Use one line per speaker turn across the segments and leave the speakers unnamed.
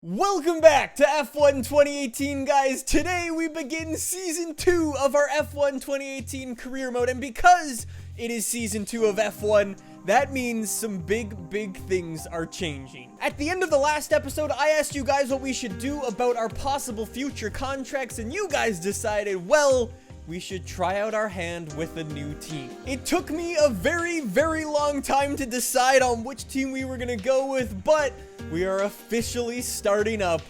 Welcome back to F1 2018, guys. Today we begin Season 2 of our F1 2018 career mode, and because it is Season 2 of F1, that means some big things are changing. At the end of the last episode, I asked you guys what we should do about our possible future contracts, and you guys decided, well, we should try out our hand with a new team. It took me a very long time to decide on which team we were gonna go with, but we are officially starting up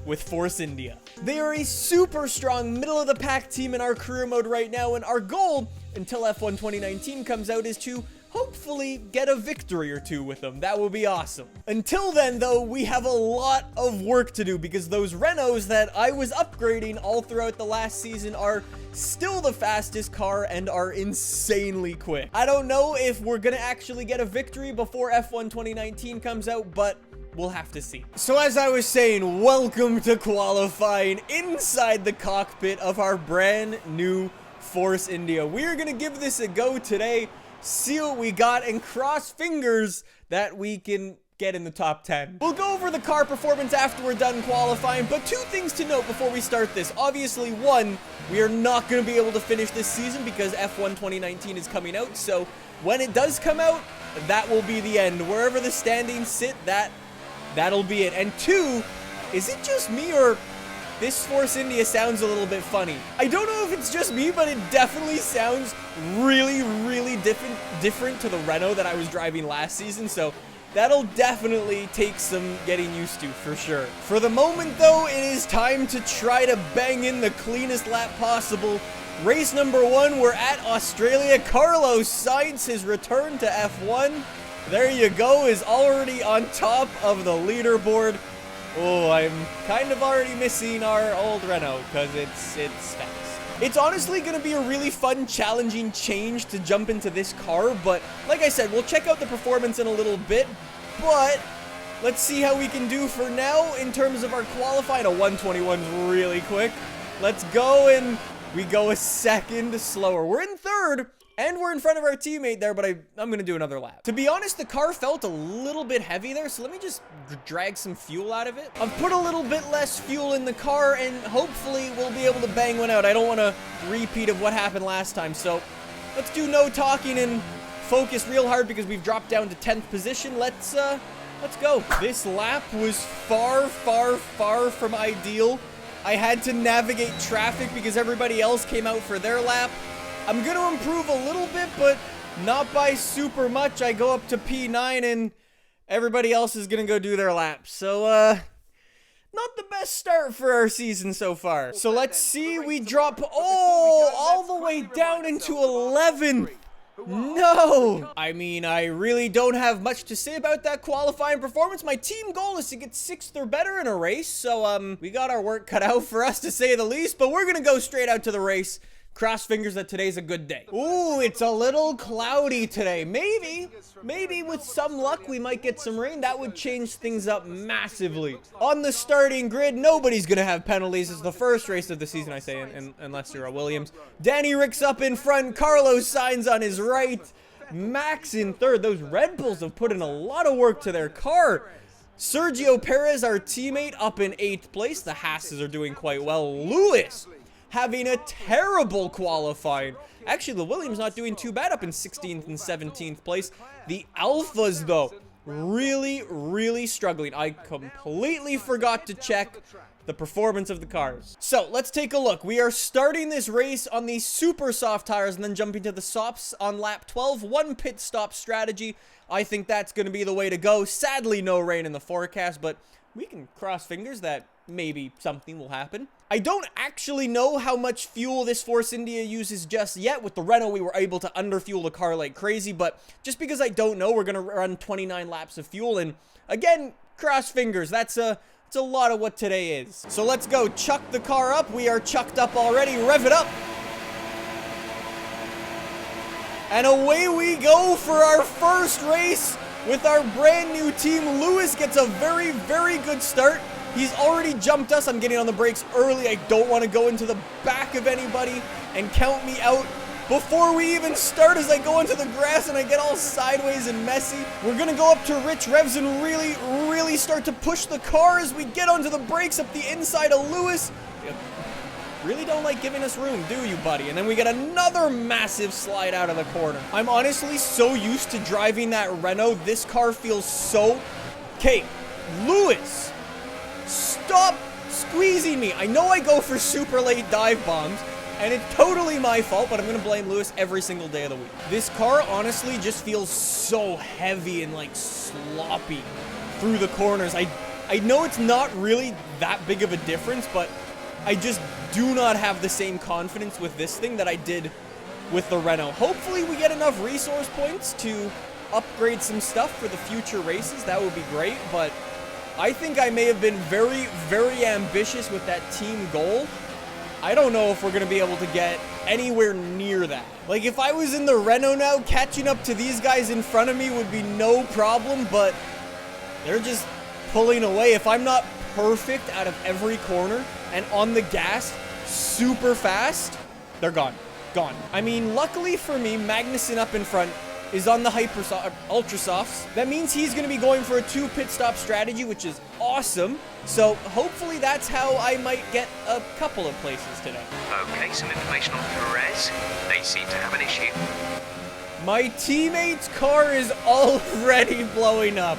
with Force India. They are a super strong middle-of-the-pack team in our career mode right now, and our goal until F1 2019 comes out is to hopefully get a victory or two with them. That will be awesome. Until then, though, we have a lot of work to do because those Renaults that I was upgrading all throughout the last season are still the fastest car and are insanely quick. I don't know if we're gonna actually get a victory before F1 2019 comes out, but we'll have to see. So as I was saying, welcome to qualifying inside the cockpit of our brand new Force India. We're gonna give this a go today, see what we got, and cross fingers that we can get in the top 10. We'll go over the car performance after we're done qualifying, but two things to note before we start this. Obviously, one, we are not going to be able to finish this season because F1 2019 is coming out, so when it does come out, that will be the end. Wherever the standings sit, that'll be it. And two, is it just me or this Force India sounds a little bit funny? I don't know if it's just me, but it definitely sounds really different to the Renault that I was driving last season, so that'll definitely take some getting used to, for sure. For the moment, though, it is time to try to bang in the cleanest lap possible. Race number 1, we're at Australia. Carlos Sainz, his return to F1. There you go, is already on top of the leaderboard. Oh, I'm kind of already missing our old Renault because it's fast. It's honestly going to be a really fun, challenging change to jump into this car, but like I said, we'll check out the performance in a little bit, but let's see how we can do for now in terms of our qualifying. A 121 is really quick. Let's go, and we go a second slower. We're in third, and we're in front of our teammate there, but I'm going to do another lap. To be honest, the car felt a little bit heavy there, so let me just drag some fuel out of it. I've put a little bit less fuel in the car, and hopefully we'll be able to bang one out. I don't want a repeat of what happened last time, so let's do no talking and focus real hard because we've dropped down to 10th position. Let's go. This lap was far from ideal. I had to navigate traffic because everybody else came out for their lap. I'm going to improve a little bit, but not by super much. I go up to P9 and everybody else is going to go do their laps. So, not the best start for our season so far. So let's see, we drop, all the way down into 11th. No! I mean, I really don't have much to say about that qualifying performance. My team goal is to get 6th or better in a race. So, we got our work cut out for us, to say the least, but we're going to go straight out to the race. Cross fingers that today's a good day. Ooh, it's a little cloudy today. Maybe with some luck we might get some rain. That would change things up massively. On the starting grid, nobody's gonna have penalties. It's the first race of the season, I say, unless you're a Williams. Danny Rick's up in front. Carlos Sainz on his right. Max in third. Those Red Bulls have put in a lot of work to their car. Sergio Perez, our teammate, up in 8th place. The Haas's are doing quite well. Lewis having a terrible qualifying. Actually, the Williams not doing too bad, up in 16th and 17th place. The Alphas, though, really struggling. I completely forgot to check the performance of the cars. So, let's take a look. We are starting this race on the super soft tires and then jumping to the softs on lap 12. One pit stop strategy. I think that's going to be the way to go. Sadly, no rain in the forecast, but we can cross fingers that maybe something will happen. I don't actually know how much fuel this Force India uses just yet. With the Renault, we were able to underfuel the car like crazy, but just because I don't know, we're going to run 29 laps of fuel, and again, cross fingers. It's a lot of what today is. So let's go. Chuck the car up. We are chucked up already. Rev it up. And away we go for our first race with our brand new team. Lewis gets a very good start. He's already jumped us. I'm getting on the brakes early. I don't want to go into the back of anybody and count me out. before we even start as I go into the grass and I get all sideways and messy. We're gonna go up to rich revs and really start to push the car as we get onto the brakes up the inside of Lewis. Really don't like giving us room, do you, buddy? And then we get another massive slide out of the corner. I'm honestly so used to driving that Renault. This car feels so... Okay, Lewis, stop squeezing me. I know I go for super late dive bombs, and it's totally my fault, but I'm gonna blame Lewis every single day of the week. This car honestly just feels so heavy and like sloppy through the corners. I know it's not really that big of a difference, but I just do not have the same confidence with this thing that I did with the Renault. Hopefully we get enough resource points to upgrade some stuff for the future races. That would be great, but I think I may have been very ambitious with that team goal. I don't know if we're going to be able to get anywhere near that. Like, if I was in the Renault now, catching up to these guys in front of me would be no problem, but they're just pulling away. If I'm not perfect out of every corner and on the gas super fast, they're gone. Gone. I mean, luckily for me, Magnussen up in front is on the Ultra Softs. That means he's going to be going for a 2 pit stop strategy, which is awesome. So hopefully that's how I might get a couple of places today.
Okay, some information on Perez. They seem to have an issue.
My teammate's car is already blowing up.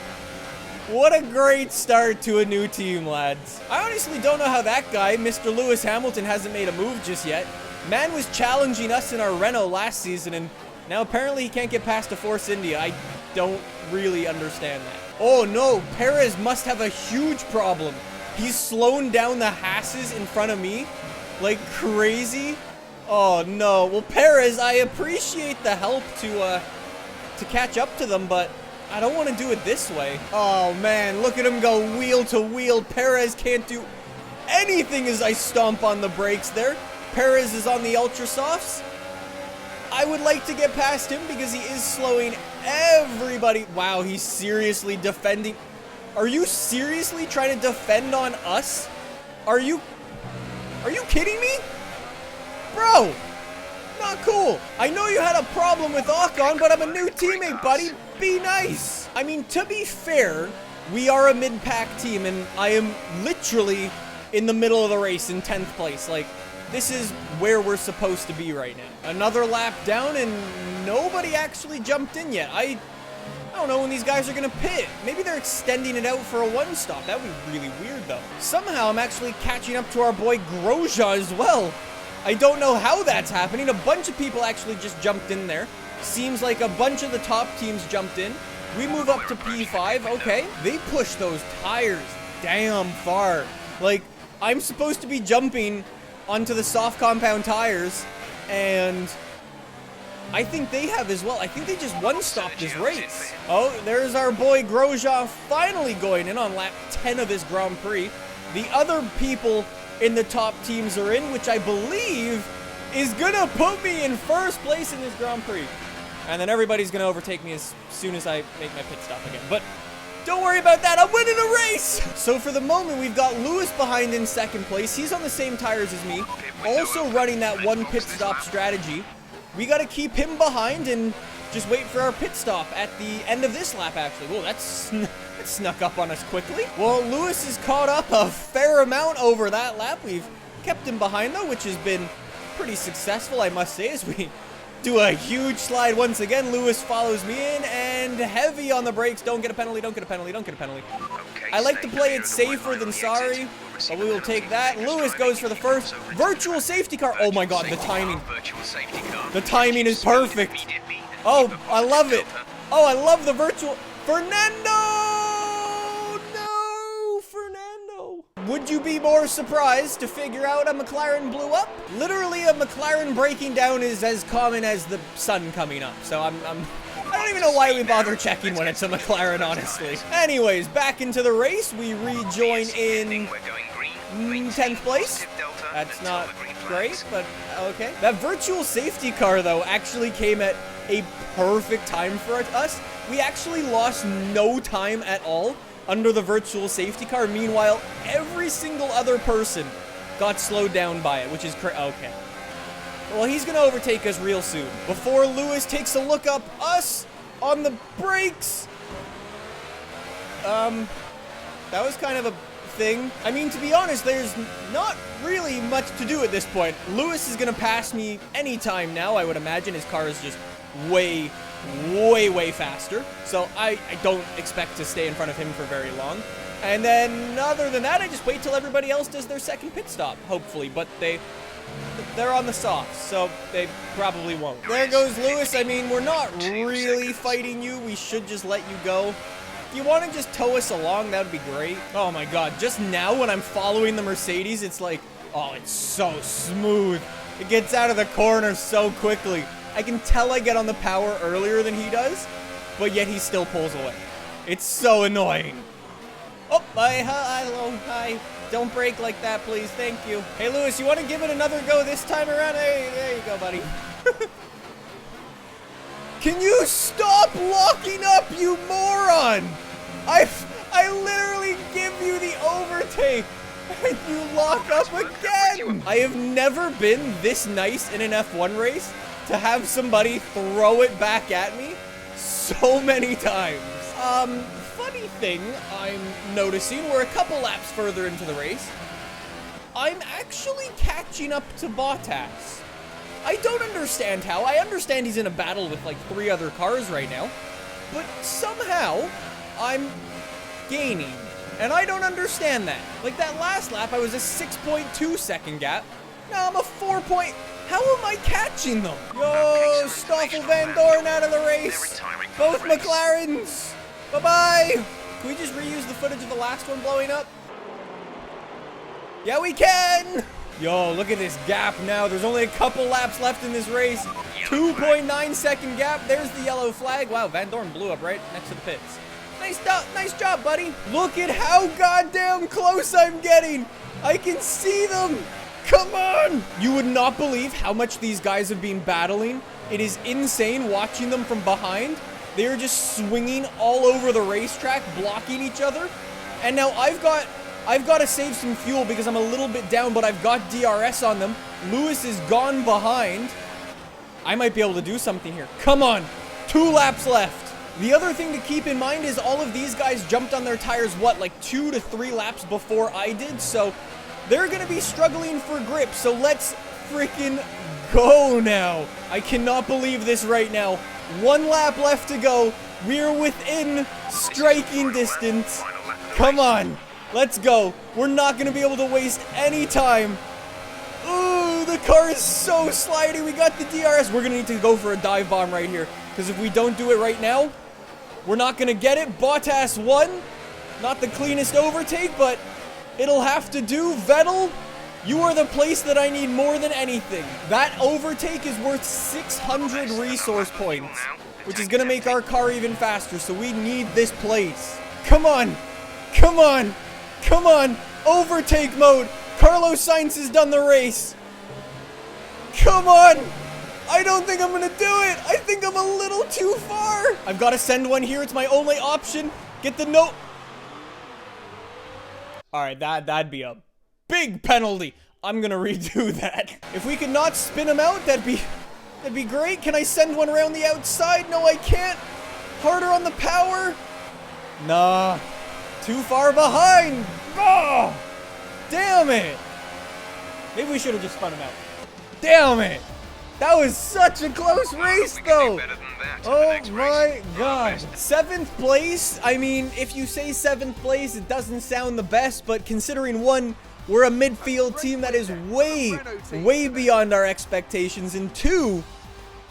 What a great start to a new team, lads. I honestly don't know how that guy, Mr. Lewis Hamilton, hasn't made a move just yet. Man was challenging us in our Renault last season, and now apparently he can't get past a Force India. I don't really understand that. Oh no, Perez must have a huge problem. He's slowing down the Hasses in front of me like crazy. Oh no. Well, Perez, I appreciate the help to catch up to them, but I don't want to do it this way. Oh man, look at him go wheel to wheel. Perez can't do anything as I stomp on the brakes there. Perez is on the Ultra Softs. I would like to get past him because he is slowing everybody. Wow, he's seriously defending. Are you seriously trying to defend on us? Are you kidding me? Bro, not cool. I know you had a problem with Ocon, but I'm a new teammate, buddy. Be nice. I mean, to be fair, we are a mid-pack team, and I am literally in the middle of the race in 10th place. Like, this is where we're supposed to be right now. Another lap down, and nobody actually jumped in yet. I don't know when these guys are gonna pit. Maybe they're extending it out for a 1-stop. That would be really weird, though. Somehow, I'm actually catching up to our boy Grosjean as well. I don't know how that's happening. A bunch of people actually just jumped in there. Seems like a bunch of the top teams jumped in. We move up to P5. Okay. They push those tires damn far. Like, I'm supposed to be jumping onto the soft compound tires, and I think they have as well. I think they just 1-stopped this race. Oh, there's our boy Grosjean finally going in on lap 10 of this Grand Prix. The other people in the top teams are in, which I believe is gonna put me in first place in this Grand Prix. And then everybody's gonna overtake me as soon as I make my pit stop again. But don't worry about that, I'm winning a race! So for the moment, we've got Lewis behind in 2nd place. He's on the same tires as me, also running that 1 pit stop strategy. We gotta keep him behind and just wait for our pit stop at the end of this lap, actually. Whoa, that snuck up on us quickly. Well, Lewis has caught up a fair amount over that lap. We've kept him behind, though, which has been pretty successful, I must say, as we do a huge slide once again. Lewis follows me in, and heavy on the brakes. Don't get a penalty, don't get a penalty, don't get a penalty. I like to play it safer than sorry, but we will take that. Lewis goes for the first virtual safety car. Oh my god, the timing. The timing is perfect. Oh, I love it. Oh, I love the virtual. Fernando! No, Fernando. Would you be more surprised to figure out a McLaren blew up? Literally, a McLaren breaking down is as common as the sun coming up. So I don't even know why we bother checking when it's a McLaren, honestly. Anyways, back into the race. We rejoin in 10th place. That's not great, but okay. That virtual safety car, though, actually came at a perfect time for us. We actually lost no time at all under the virtual safety car. Meanwhile, every single other person got slowed down by it, which is okay. Well, he's gonna overtake us real soon. Before Lewis takes a look up us on the brakes. That was kind of a thing. I mean, to be honest, there's not really much to do at this point. Lewis is gonna pass me anytime now, I would imagine. His car is just way faster. So I don't expect to stay in front of him for very long. And then, other than that, I just wait till everybody else does their second pit stop, hopefully. But they're on the softs, so they probably won't. There goes Lewis. I mean, we're not really fighting you. We should just let you go. If you want to just tow us along, that would be great. Oh my god, just now when I'm following the Mercedes, it's like, oh, it's so smooth. It gets out of the corner so quickly. I can tell I get on the power earlier than he does, but yet he still pulls away. It's so annoying. Oh, hi. Don't break like that, please. Thank you. Hey, Lewis, you want to give it another go this time around? Hey, there you go, buddy. Can you stop locking up, you moron? I literally give you the overtake, and you lock up again. I have never been this nice in an F1 race to have somebody throw it back at me so many times. Funny thing I'm noticing, we're a couple laps further into the race. I'm actually catching up to Bottas. I don't understand how. I understand he's in a battle with like 3 other cars right now, but somehow I'm gaining, and I don't understand that. Like that last lap, I was a 6.2 second gap. Now I'm a 4 point. How am I catching them? Yo, Stoffel Van Dorn out of the race. Both McLarens. Bye-bye. Can we just reuse the footage of the last one blowing up? Yeah, we can. Yo, look at this gap now. There's only a couple laps left in this race. 2.9 second gap. There's the yellow flag. Wow, Van Dorn blew up right next to the pits. Nice job, buddy. Look at how goddamn close I'm getting. I can see them. Come on. You would not believe how much these guys have been battling. It is insane watching them from behind. They are just swinging all over the racetrack, blocking each other. And now I've got to save some fuel because I'm a little bit down, but I've got DRS on them. Lewis is gone behind. I might be able to do something here. Come on. 2 laps left. The other thing to keep in mind is all of these guys jumped on their tires, what, like 2 to 3 laps before I did? So they're going to be struggling for grip. So let's freaking go now. I cannot believe this right now. 1 lap left to go. We're within striking distance. Come on. Let's go. We're not going to be able to waste any time. Ooh, the car is so slidey. We got the DRS. We're going to need to go for a dive bomb right here. Because if we don't do it right now, we're not going to get it. Bottas won. Not the cleanest overtake, but it'll have to do. Vettel, you are the place that I need more than anything. That overtake is worth 600 resource points, which is going to make our car even faster. So we need this place. Come on. Come on. Come on. Overtake mode. Carlos Sainz has done the race. Come on. I don't think I'm going to do it. I think I'm a little too far. I've got to send one here. It's my only option. Get the note. All right, that'd be a big penalty. I'm going to redo that. If we could not spin him out, that'd be great. Can I send one around the outside? No, I can't. Harder on the power. Nah. Too far behind. Oh, damn it. Maybe we should have just spun him out. Damn it. That was such a close race, though. Oh my god. 7th place. I mean, if you say 7th place, it doesn't sound the best, but considering one, we're a midfield team that is way beyond our expectations, and 2,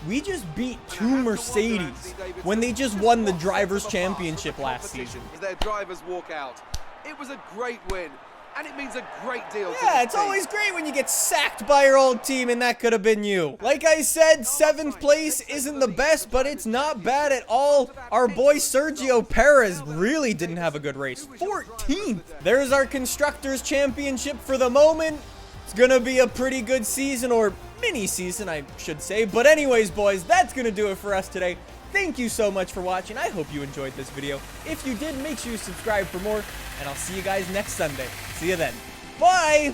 we just beat 2 Mercedes when they just won the Drivers' Championship last season.
Their drivers walk out. It was a great win, and it means a great deal.
Yeah, it's always great when you get sacked by your old team, and that could have been you. Like I said, 7th place isn't the best, but it's not bad at all. Our boy Sergio Perez really didn't have a good race. 14th. There's our Constructors' Championship for the moment. It's gonna be a pretty good season, or mini season, I should say. But anyways, boys, that's gonna do it for us today. Thank you so much for watching. I hope you enjoyed this video. If you did, make sure you subscribe for more, and I'll see you guys next Sunday. See you then. Bye!